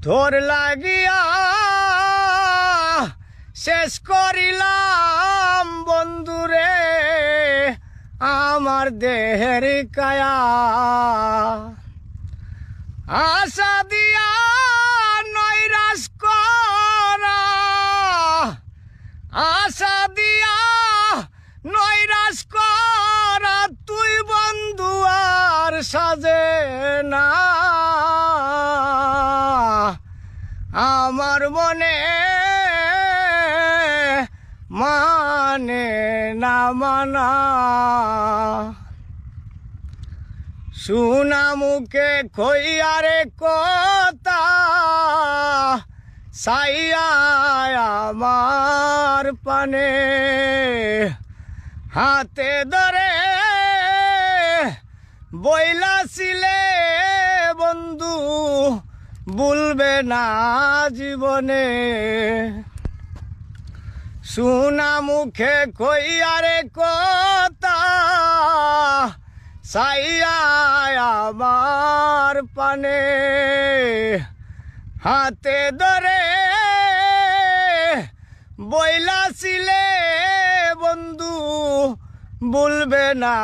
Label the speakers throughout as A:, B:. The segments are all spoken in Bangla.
A: তোর লাগিয়া শেষ করিলাম বন্ধুরে আমার দেহের কায়া। আশা দিয়া নৈরাশ করা, আশা দিয়া নৈরাশ করা তুই বন্ধু আর সাজে না। আমার মনে মানে না মানা, শুনা মুখে কইয়ারে কথা সাইয়া আমার পানে। হাতে ধরে বইলাছিলে বন্ধু ভুলবে না জীবনে। শুনা মুখে কইয়ারে কথা সাইয়া আমার পানে। হাতে ধরে বইলাছিলে বন্ধু ভুলবে না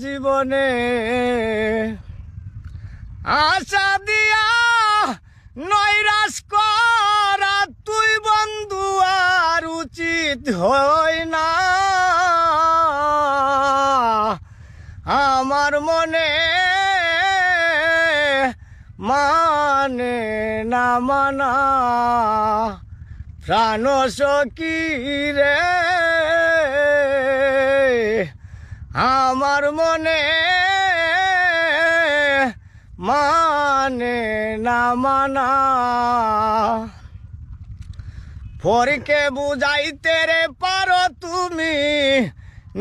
A: জীবনে। আশা দিয়া নৈরাশ করা তুই বন্ধু আর উচিত হয় না। আমার মনে মানে না মানা, প্রাণ সখী রে আমার মনে মানে না মানা। পরকে বুঝাইতে রে পারো তুমি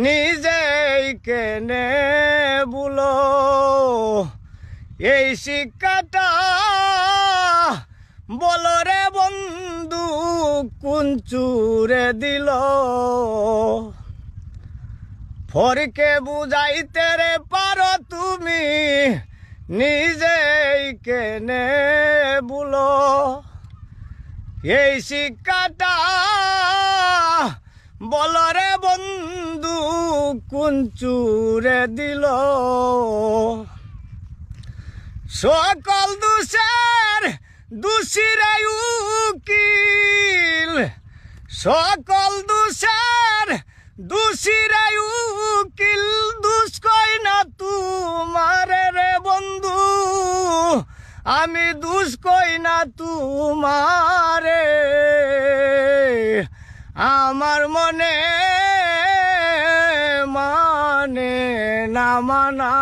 A: নিজেই কেনে বলো। এই শিক্ষাটা বলো রে বন্ধু কোন চুরে দিল। পরকে বুঝাইতে রে পারো তুমি নিজেই কেনে বলো। এই শিক্ষাটা বলো রে বন্ধু কোন চুরে দিল। সকল দোষের দোষীরে উকিল, সকল দোষের দোষীরে উকিল। দোষ কই না তোমারে রে বন্ধু, আমি দোষ কই না তোমারে। আমার মনে মানে না মানা।